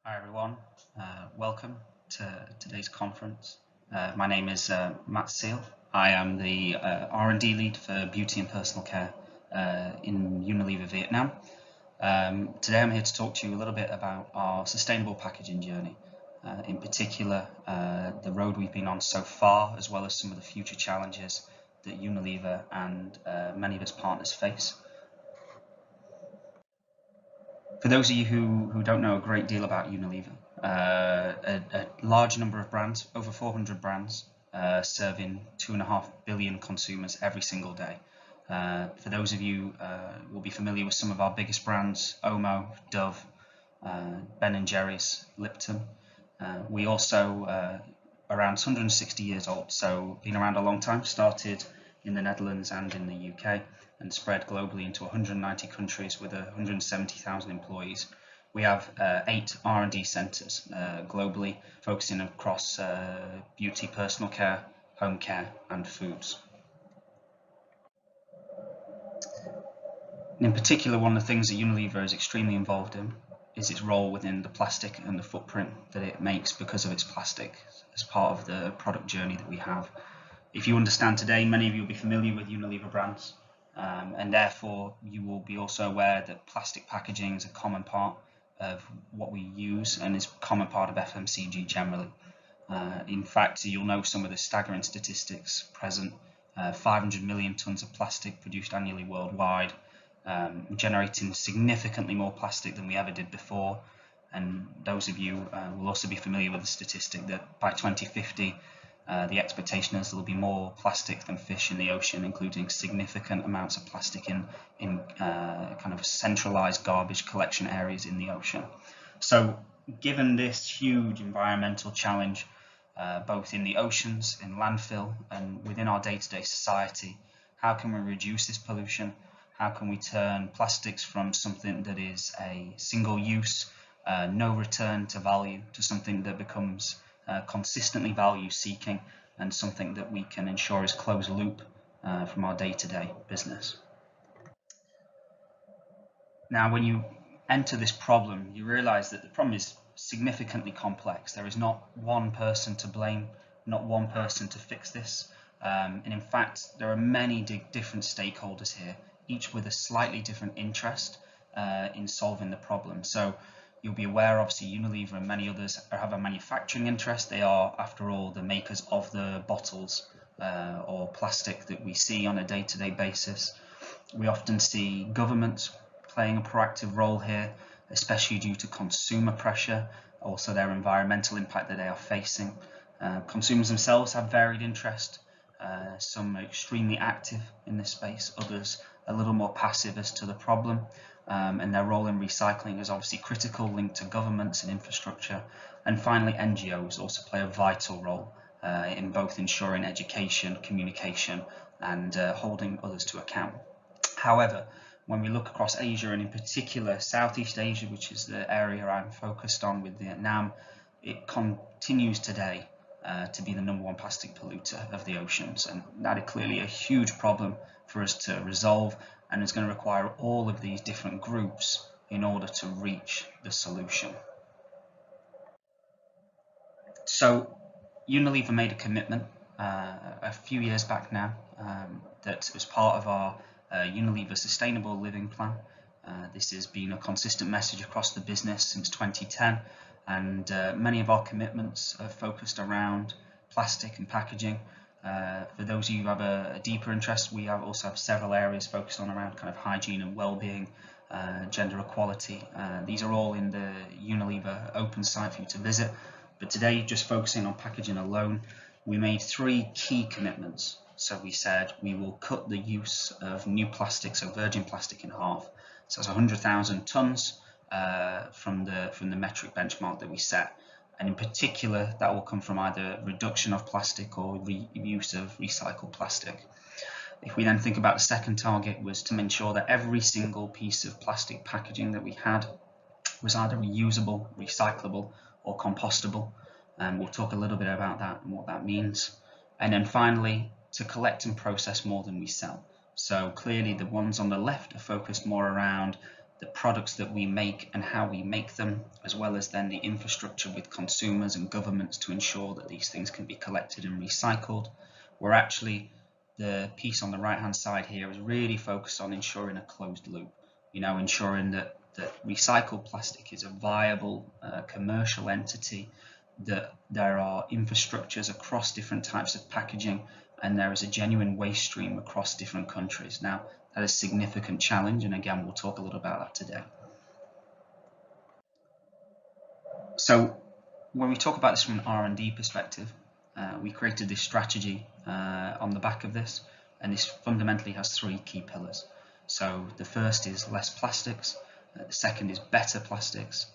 Hi everyone, welcome to today's conference. My name is Matt Seal. I am the R&D lead for beauty and personal care in Unilever Vietnam. Today I'm here to talk to you a little bit about our sustainable packaging journey, in particular the road we've been on so far, as well as some of the future challenges that Unilever and many of its partners face. For those of you who don't know a great deal about Unilever, a large number of brands, over 400 brands, serving 2.5 billion consumers every single day. For those of you who will be familiar with some of our biggest brands, Omo, Dove, Ben & Jerry's, Lipton. We also around 160 years old, so been around a long time, started in the Netherlands and in the UK, and spread globally into 190 countries with 170,000 employees. We have 8 R&D centres globally, focusing across beauty, personal care, home care and foods. And in particular, one of the things that Unilever is extremely involved in is its role within the plastic and the footprint that it makes because of its plastic as part of the product journey that we have. If you understand today, many of you will be familiar with Unilever brands. And therefore you will be also aware that plastic packaging is a common part of what we use and is a common part of FMCG generally. In fact, you'll know some of the staggering statistics present. 500 million tonnes of plastic produced annually worldwide, generating significantly more plastic than we ever did before. And those of you will also be familiar with the statistic that by 2050, the expectation is there will be more plastic than fish in the ocean, including significant amounts of plastic in kind of centralized garbage collection areas in the ocean. So given this huge environmental challenge, both in the oceans, in landfill, and within our day-to-day society, how can we reduce this pollution? How can we turn plastics from something that is a single use, no return to value, to something that becomes consistently value seeking and something that we can ensure is closed loop from our day-to-day business. Now, when you enter this problem, you realize that the problem is significantly complex. There is not one person to blame, not one person to fix this. And in fact, there are many different stakeholders here, each with a slightly different interest in solving the problem. So you'll be aware, obviously, Unilever and many others have a manufacturing interest. They are, after all, the makers of the bottles or plastic that we see on a day-to-day basis. We often see governments playing a proactive role here, especially due to consumer pressure, also their environmental impact that they are facing. Consumers themselves have varied interest. Some are extremely active in this space, others a little more passive as to the problem. And their role in recycling is obviously critical, linked to governments and infrastructure. And finally, NGOs also play a vital role in both ensuring education, communication, and holding others to account. However, when we look across Asia, and in particular Southeast Asia, which is the area I'm focused on with Vietnam, it continues today to be the #1 plastic polluter of the oceans. And that is clearly a huge problem for us to resolve, and it's going to require all of these different groups in order to reach the solution. So Unilever made a commitment a few years back now that was part of our Unilever Sustainable Living Plan. This has been a consistent message across the business since 2010, and many of our commitments are focused around plastic and packaging. For those of you who have a deeper interest, we also have several areas focused on around kind of hygiene and well-being, gender equality. These are all in the Unilever open site for you to visit. But today, just focusing on packaging alone, we made 3 key commitments. So we said we will cut the use of new plastic, so virgin plastic, in half. So that's 100,000 tonnes from the metric benchmark that we set. And in particular, that will come from either reduction of plastic or use of recycled plastic. If we then think about the second target, was to ensure that every single piece of plastic packaging that we had was either reusable, recyclable, or compostable. And we'll talk a little bit about that and what that means. And then finally, to collect and process more than we sell. So clearly the ones on the left are focused more around the products that we make and how we make them, as well as then the infrastructure with consumers and governments to ensure that these things can be collected and recycled. We're actually, the piece on the right hand side here is really focused on ensuring a closed loop, ensuring that recycled plastic is a viable commercial entity, that there are infrastructures across different types of packaging, and there is a genuine waste stream across different countries. Now, that is a significant challenge, and again, we'll talk a little about that today. So when we talk about this from an R&D perspective, we created this strategy on the back of this, and this fundamentally has three key pillars. So the first is less plastics, the second is better plastics,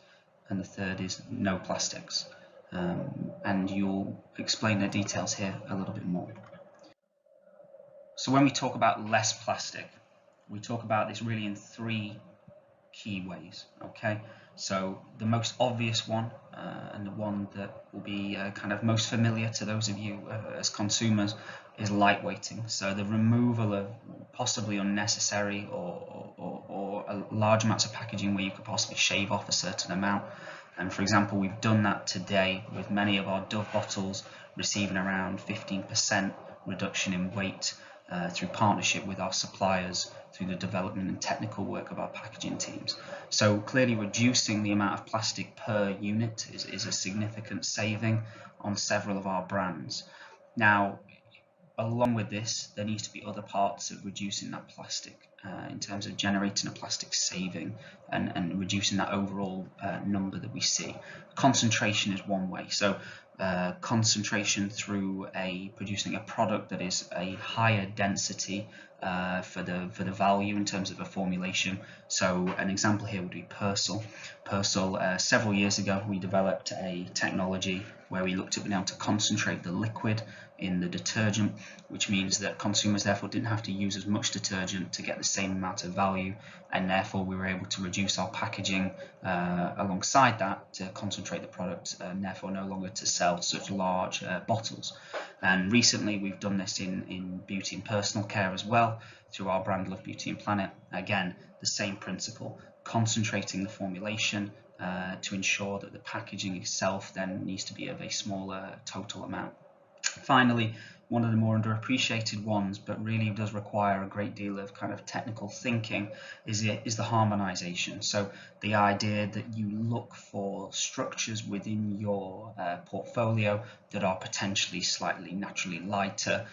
and the third is no plastics. And you'll explain the details here a little bit more. So when we talk about less plastic, we talk about this really in three key ways. Okay, so the most obvious one, and the one that will be kind of most familiar to those of you as consumers, is lightweighting. So the removal of possibly unnecessary or large amounts of packaging where you could possibly shave off a certain amount. And for example, we've done that today with many of our Dove bottles receiving around 15% reduction in weight through partnership with our suppliers, through the development and technical work of our packaging teams. So clearly reducing the amount of plastic per unit is a significant saving on several of our brands. Now, along with this, there needs to be other parts of reducing that plastic in terms of generating a plastic saving and reducing that overall number that we see. Concentration is one way. So concentration through producing a product that is a higher density for the value in terms of a formulation. So an example here would be Persil. Several years ago, we developed a technology where we looked at being able to concentrate the liquid in the detergent, which means that consumers therefore didn't have to use as much detergent to get the same amount of value, and therefore we were able to reduce our packaging alongside that to concentrate the product, and therefore no longer to sell such large bottles. And recently we've done this in beauty and personal care as well through our brand Love Beauty and Planet. Again, the same principle, concentrating the formulation to ensure that the packaging itself then needs to be of a smaller total amount. Finally, one of the more underappreciated ones, but really does require a great deal of kind of technical thinking, is the harmonization. So the idea that you look for structures within your portfolio that are potentially slightly naturally lighter,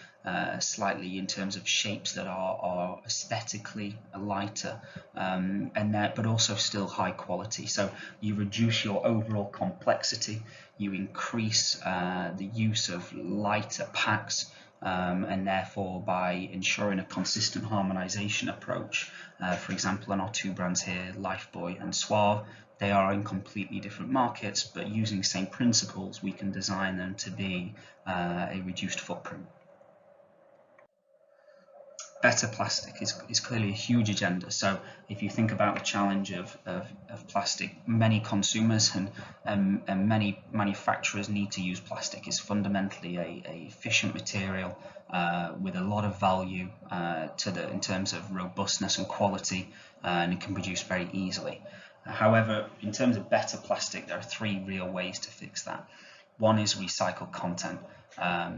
slightly in terms of shapes that are aesthetically lighter, but also still high quality. So you reduce your overall complexity, you increase the use of lighter packs, and therefore by ensuring a consistent harmonization approach, for example on our two brands here, Lifebuoy and Suave, they are in completely different markets, but using the same principles we can design them to be a reduced footprint. Better plastic is clearly a huge agenda. So if you think about the challenge of plastic, many consumers and many manufacturers need to use plastic. It's fundamentally a efficient material with a lot of value in terms of robustness and quality, and it can produce very easily. However, in terms of better plastic, there are three real ways to fix that. One is recycled content.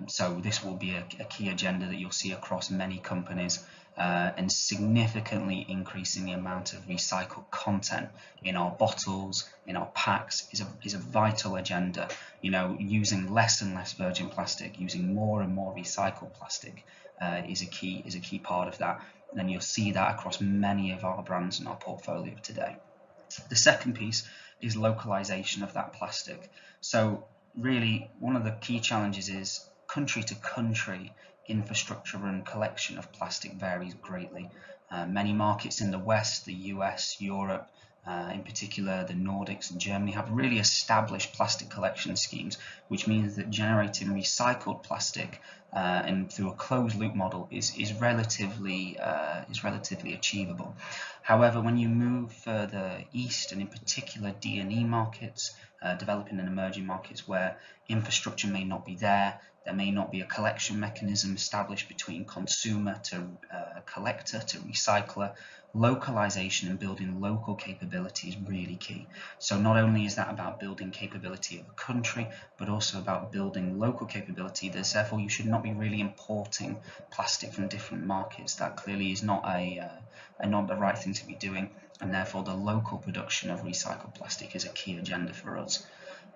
So this will be a key agenda that you'll see across many companies, and significantly increasing the amount of recycled content in our bottles, in our packs is a vital agenda. Using less and less virgin plastic, using more and more recycled plastic is a key part of that. And then you'll see that across many of our brands in our portfolio today. The second piece is localization of that plastic. So really, one of the key challenges is country to country infrastructure and collection of plastic varies greatly. Many markets in the West, the US, Europe, in particular the Nordics and Germany, have really established plastic collection schemes, which means that generating recycled plastic and through a closed loop model is relatively achievable. However, when you move further east, and in particular D&E markets, developing and emerging markets where infrastructure may not be there may not be a collection mechanism established between consumer to collector to recycler, localization and building local capability is really key. So not only is that about building capability of a country, but also about building local capability. Therefore, you should not be really importing plastic from different markets. That clearly is not not the right thing to be doing, and therefore the local production of recycled plastic is a key agenda for us.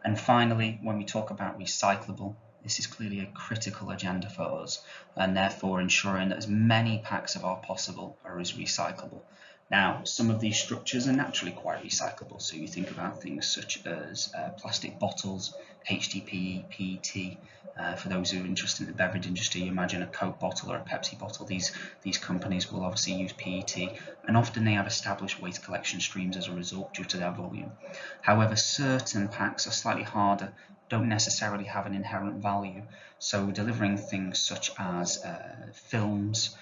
And finally, when we talk about recyclable, this is clearly a critical agenda for us, and therefore ensuring that as many packs as possible are as recyclable. Now, some of these structures are naturally quite recyclable, so you think about things such as plastic bottles, HDPE, PET. For those who are interested in the beverage industry, you imagine a Coke bottle or a Pepsi bottle. These companies will obviously use PET, and often they have established waste collection streams as a result due to their volume. However, certain packs are slightly harder, don't necessarily have an inherent value. So delivering things such as films,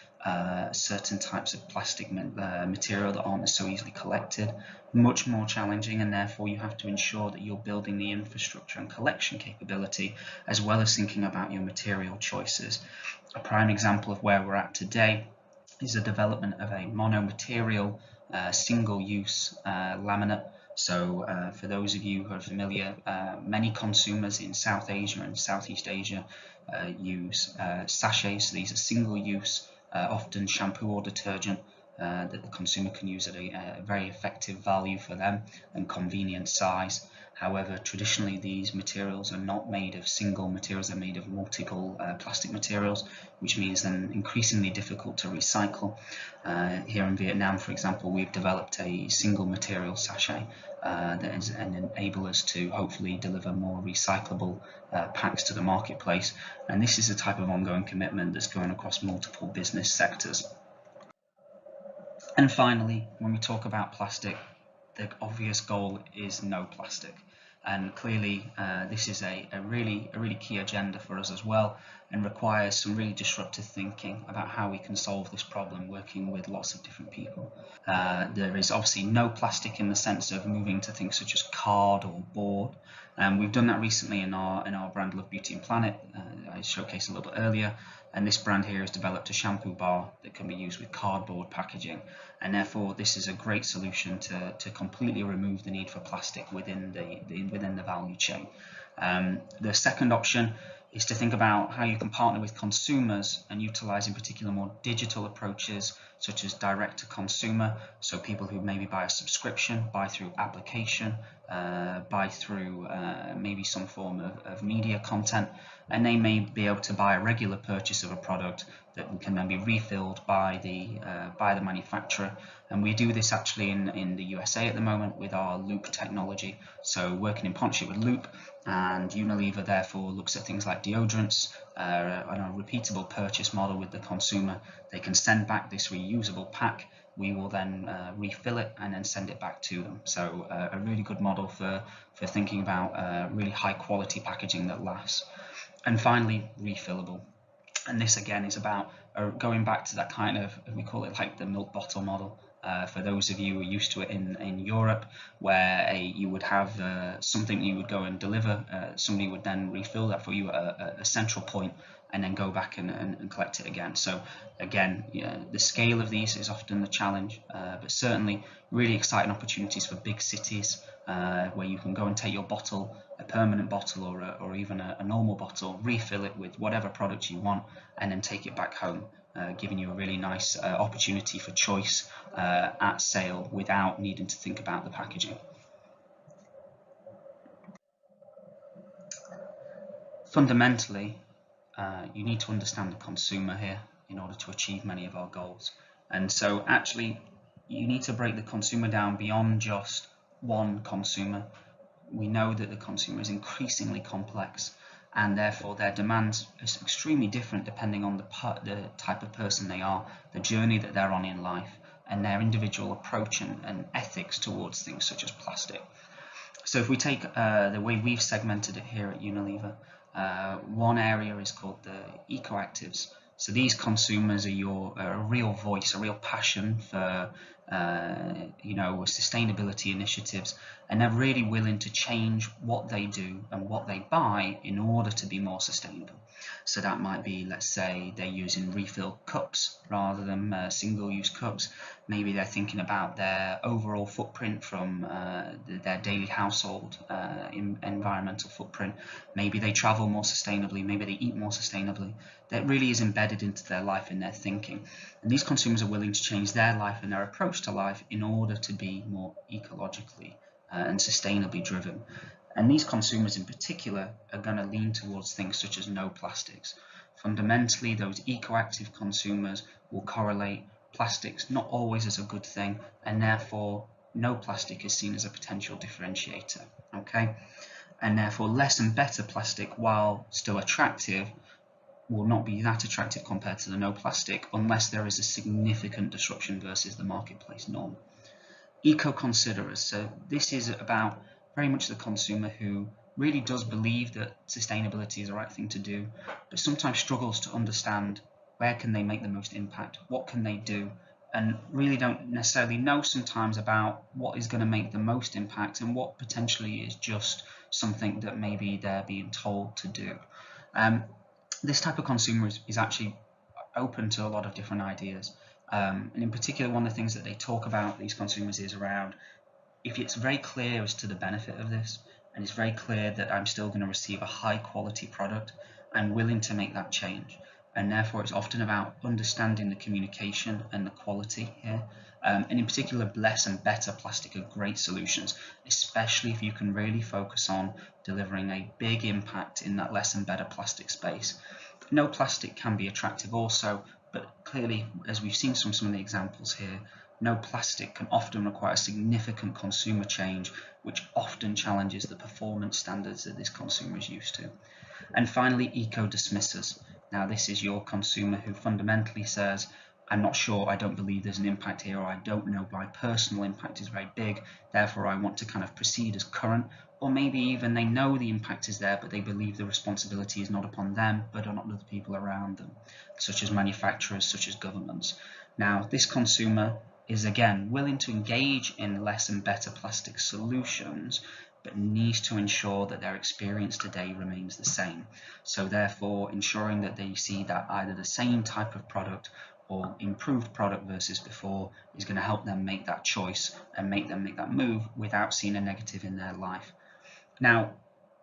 certain types of plastic material that aren't so easily collected, much more challenging, and therefore you have to ensure that you're building the infrastructure and collection capability as well as thinking about your material choices. A prime example of where we're at today is the development of a mono-material single-use laminate. So for those of you who are familiar, many consumers in South Asia and Southeast Asia use sachets. So these are single-use, often shampoo or detergent that the consumer can use at a very effective value for them and convenient size. However, traditionally these materials are not made of single materials, they're made of multiple plastic materials, which means them increasingly difficult to recycle. Here in Vietnam, for example, we've developed a single material sachet that is enable us to hopefully deliver more recyclable packs to the marketplace. And this is a type of ongoing commitment that's going across multiple business sectors. And finally, when we talk about plastic, the obvious goal is no plastic. And clearly, this is a really key agenda for us as well, and requires some really disruptive thinking about how we can solve this problem, working with lots of different people. There is obviously no plastic in the sense of moving to things such as card or board. We've done that recently in our brand Love Beauty and Planet. I showcased a little bit earlier. And this brand here has developed a shampoo bar that can be used with cardboard packaging, and therefore this is a great solution to completely remove the need for plastic within the value chain. The second option is to think about how you can partner with consumers and utilize in particular more digital approaches such as direct to consumer, so people who maybe buy a subscription, buy through application, buy through maybe some form of media content, and they may be able to buy a regular purchase of a product that can then be refilled by the manufacturer. And we do this actually in the USA at the moment with our Loop technology, so working in partnership with Loop, and Unilever therefore looks at things like deodorants on a repeatable purchase model with the consumer. They can send back this reusable pack, we will then refill it and then send it back to them. So a really good model for thinking about really high quality packaging that lasts. And finally, refillable. And this again is about going back to that kind of, we call it like the milk bottle model. For those of you who are used to it in Europe, where you would have something you would go and deliver, somebody would then refill that for you at a central point and then go back and collect it again. So again, the scale of these is often the challenge, but certainly really exciting opportunities for big cities where you can go and take your bottle, a permanent bottle or even a normal bottle, refill it with whatever product you want, and then take it back home, giving you a really nice opportunity for choice at sale without needing to think about the packaging. Fundamentally, you need to understand the consumer here in order to achieve many of our goals. And so actually, you need to break the consumer down beyond just one consumer. We know that the consumer is increasingly complex, and therefore their demands are extremely different depending on the type of person they are, the journey that they're on in life, and their individual approach and ethics towards things such as plastic. So if we take the way we've segmented it here at Unilever, One area is called the ecoactives. So these consumers are a real voice, a real passion for sustainability initiatives, and they're really willing to change what they do and what they buy in order to be more sustainable. So that might be, let's say, they're using refill cups rather than single-use cups. Maybe they're thinking about their overall footprint from their daily household environmental footprint. Maybe they travel more sustainably, maybe they eat more sustainably. That really is embedded into their life and their thinking. And these consumers are willing to change their life and their approach to life in order to be more ecologically and sustainably driven. And these consumers in particular are going to lean towards things such as no plastics. Fundamentally, those ecoactive consumers will correlate plastics not always as a good thing, and therefore no plastic is seen as a potential differentiator. Okay, and therefore less and better plastic, while still attractive, will not be that attractive compared to the no plastic unless there is a significant disruption versus the marketplace norm. Eco-considerers, so this is about very much the consumer who really does believe that sustainability is the right thing to do, but sometimes struggles to understand where can they make the most impact, what can they do, and really don't necessarily know sometimes about what is going to make the most impact and what potentially is just something that maybe they're being told to do. This type of consumer is actually open to a lot of different ideas. And in particular, one of the things that they talk about, these consumers, is around if it's very clear as to the benefit of this, and it's very clear that I'm still going to receive a high quality product, I'm willing to make that change. And therefore, it's often about understanding the communication and the quality here. And in particular, less and better plastic are great solutions, especially if you can really focus on delivering a big impact in that less and better plastic space. No plastic can be attractive also, but clearly, as we've seen from some of the examples here, no plastic can often require significant consumer change, which often challenges the performance standards that this consumer is used to. And finally, eco-dismissers. Now, this is your consumer who fundamentally says, I'm not sure, I don't believe there's an impact here, or I don't know my personal impact is very big, therefore I want to kind of proceed as current. Or maybe even they know the impact is there, but they believe the responsibility is not upon them, but on other people around them, such as manufacturers, such as governments. Now, this consumer is again willing to engage in less and better plastic solutions, but needs to ensure that their experience today remains the same. So therefore, ensuring that they see that either the same type of product or improved product versus before is going to help them make that choice and make them make that move without seeing a negative in their life. Now,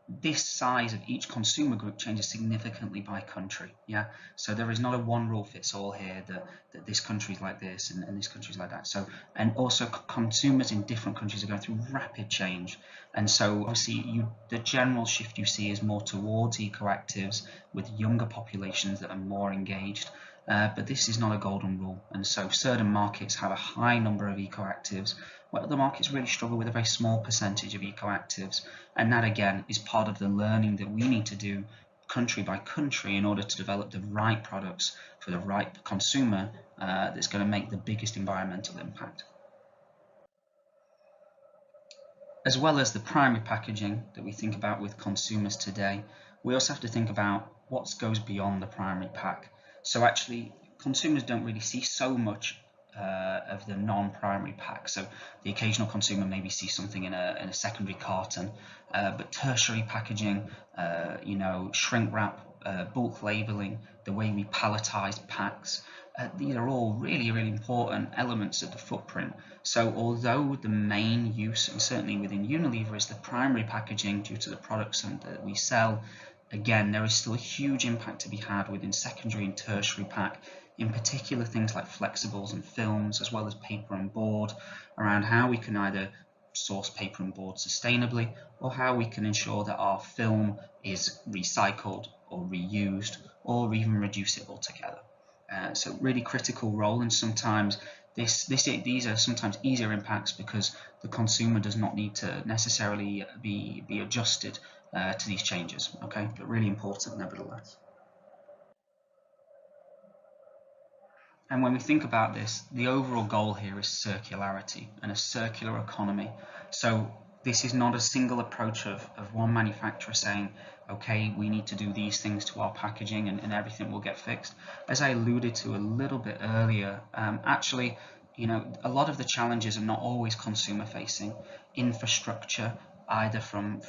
this size of each consumer group changes significantly by country. Yeah, so there is not a one rule fits all here that this country is like this and this country is like that. So, and also consumers in different countries are going through rapid change, and so obviously the general shift you see is more towards ecoactives with younger populations that are more engaged. But this is not a golden rule, and so certain markets have a high number of ecoactives, where other markets really struggle with a very small percentage of ecoactives, and that again is part of the learning that we need to do country by country in order to develop the right products for the right consumer that's going to make the biggest environmental impact. As well as the primary packaging that we think about with consumers today, we also have to think about what goes beyond the primary pack. So actually, consumers don't really see so much of the non-primary pack. So the occasional consumer maybe sees something in a secondary carton, but tertiary packaging, shrink wrap, bulk labeling, the way we palletize packs, these are all really, really important elements of the footprint. So although the main use, and certainly within Unilever, is the primary packaging due to the products that we sell, again, there is still a huge impact to be had within secondary and tertiary pack, in particular things like flexibles and films, as well as paper and board, around how we can either source paper and board sustainably, or how we can ensure that our film is recycled or reused, or even reduce it altogether. So really critical role, and sometimes these are sometimes easier impacts because the consumer does not need to necessarily be adjusted to these changes, okay, but really important nevertheless. And when we think about this, the overall goal here is circularity and a circular economy. So this is not a single approach of one manufacturer saying, okay, we need to do these things to our packaging and everything will get fixed. As I alluded to a little bit earlier, actually, a lot of the challenges are not always consumer facing. Infrastructure, either from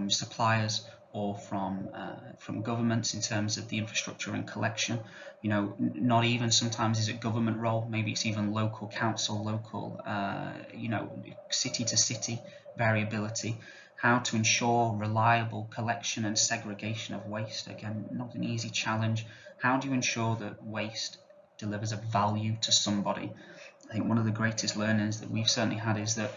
suppliers or from governments in terms of the infrastructure and collection. Not even sometimes is it government role, maybe it's even local council, local, city to city variability. How to ensure reliable collection and segregation of waste, again, not an easy challenge. How do you ensure that waste delivers a value to somebody? I think one of the greatest learnings that we've certainly had is that,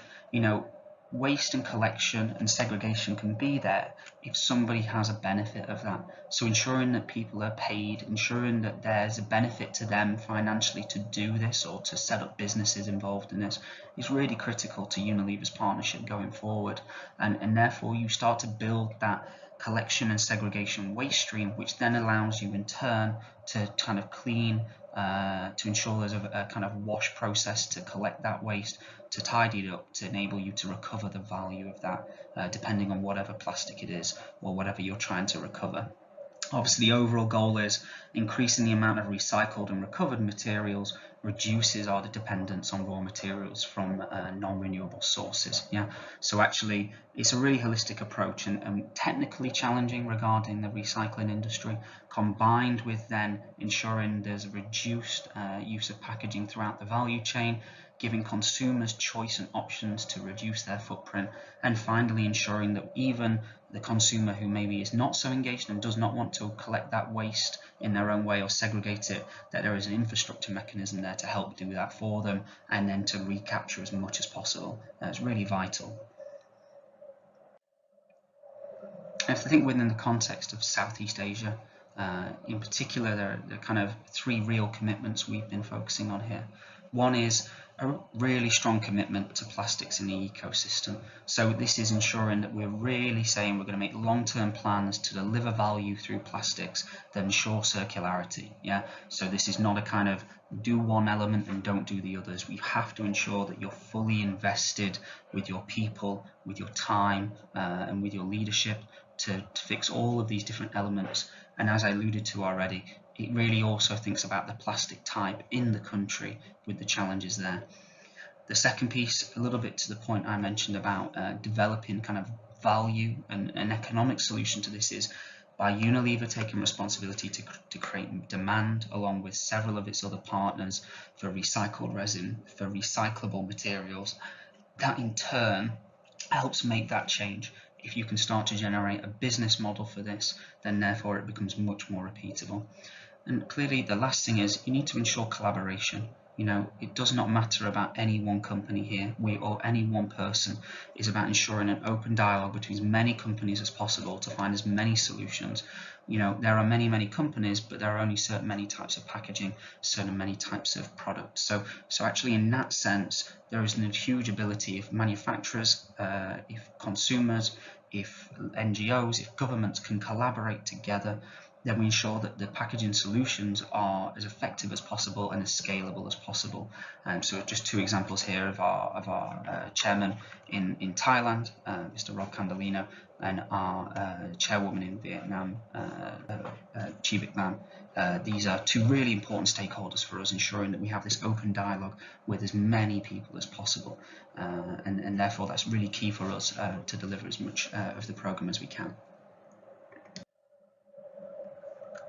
waste and collection and segregation can be there if somebody has a benefit of that. So ensuring that people are paid, ensuring that there's a benefit to them financially to do this or to set up businesses involved in this is really critical to Unilever's partnership going forward. And therefore you start to build that collection and segregation waste stream, which then allows you in turn to kind of clean, to ensure there's a kind of wash process to collect that waste, to tidy it up, to enable you to recover the value of that, depending on whatever plastic it is or whatever you're trying to recover. Obviously, the overall goal is increasing the amount of recycled and recovered materials reduces our dependence on raw materials from non-renewable sources. So actually, it's a really holistic approach and technically challenging regarding the recycling industry, combined with then ensuring there's a reduced use of packaging throughout the value chain, giving consumers choice and options to reduce their footprint, and finally ensuring that even the consumer who maybe is not so engaged and does not want to collect that waste in their own way or segregate it, that there is an infrastructure mechanism there to help do that for them and then to recapture as much as possible. It's really vital. I think within the context of Southeast Asia, in particular, there are kind of three real commitments we've been focusing on here. One is a really strong commitment to plastics in the ecosystem. So this is ensuring that we're really saying we're going to make long-term plans to deliver value through plastics that ensure circularity. So this is not a kind of do one element and don't do the others. We have to ensure that you're fully invested with your people, with your time, and with your leadership to fix all of these different elements. And as I alluded to already, it really also thinks about the plastic type in the country with the challenges there. The second piece, a little bit to the point I mentioned about developing kind of value and an economic solution to this, is by Unilever taking responsibility to create demand along with several of its other partners for recycled resin, for recyclable materials. That in turn helps make that change. If you can start to generate a business model for this, then therefore it becomes much more repeatable. And clearly the last thing is you need to ensure collaboration. It does not matter about any one company here, or any one person. It's about ensuring an open dialogue between as many companies as possible to find as many solutions. There are many companies, but there are only certain many types of packaging, certain many types of products. So actually in that sense, there is a huge ability if manufacturers, if consumers, if NGOs, if governments can collaborate together, then we ensure that the packaging solutions are as effective as possible and as scalable as possible. So just two examples here of our chairman in Thailand, Mr. Rob Candelino, and our chairwoman in Vietnam, Chi Vic Lam. These are two really important stakeholders for us, ensuring that we have this open dialogue with as many people as possible, and therefore that's really key for us to deliver as much of the program as we can.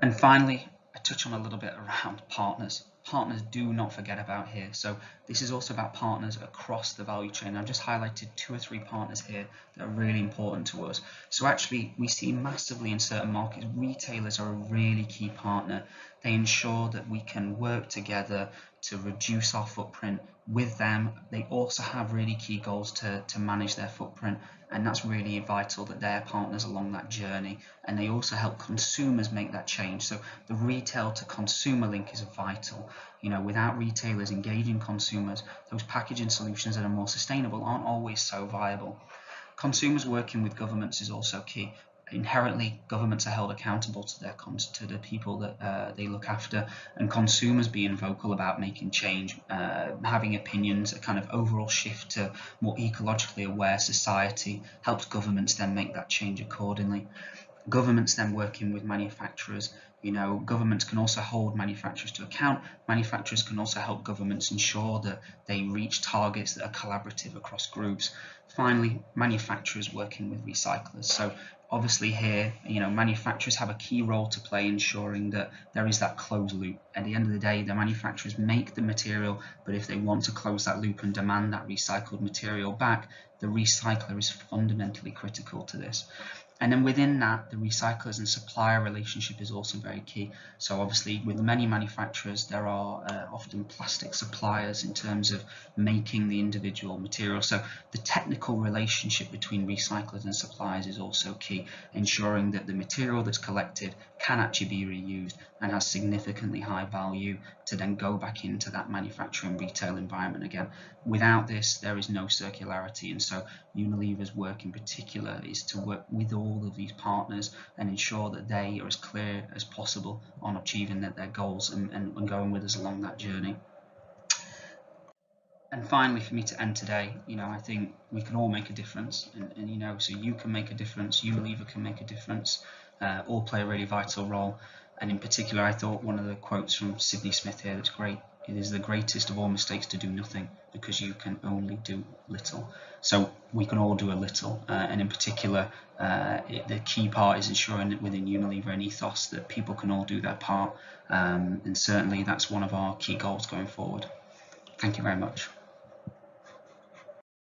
And finally, I touch on a little bit around partners. Partners do not forget about here. So this is also about partners across the value chain. I've just highlighted 2 or 3 partners here that are really important to us. So actually, we see massively in certain markets, retailers are a really key partner. They ensure that we can work together to reduce our footprint with them. They also have really key goals to manage their footprint, and that's really vital that they're partners along that journey, and they also help consumers make that change. So the retail to consumer link is vital. Without retailers engaging consumers, those packaging solutions that are more sustainable aren't always so viable. Consumers working with governments is also key. inherently governments are held accountable to to the people that they look after, and consumers being vocal about making change, having opinions, a kind of overall shift to more ecologically aware society helps governments then make that change accordingly. Governments then working with manufacturers, governments can also hold manufacturers to account. Manufacturers can also help governments ensure that they reach targets that are collaborative across groups. Finally, manufacturers working with recyclers. So obviously here, manufacturers have a key role to play ensuring that there is that closed loop. At the end of the day, the manufacturers make the material, but if they want to close that loop and demand that recycled material back, the recycler is fundamentally critical to this. And then within that, the recyclers and supplier relationship is also very key. So obviously with many manufacturers, there are often plastic suppliers in terms of making the individual material. So the technical relationship between recyclers and suppliers is also key, ensuring that the material that's collected can actually be reused and has significantly high value to then go back into that manufacturing retail environment again. Without this, there is no circularity, and so Unilever's work in particular is to work with all of these partners and ensure that they are as clear as possible on achieving their goals and going with us along that journey. And finally, for me to end today, I think we can all make a difference, and so you can make a difference, Unilever can make a difference, all play a really vital role. And in particular, I thought one of the quotes from Sydney Smith here that's great: it is the greatest of all mistakes to do nothing, because you can only do little. So we can all do a little, and in particular, the key part is ensuring that within Unilever and ethos that people can all do their part, and certainly that's one of our key goals going forward. Thank you very much.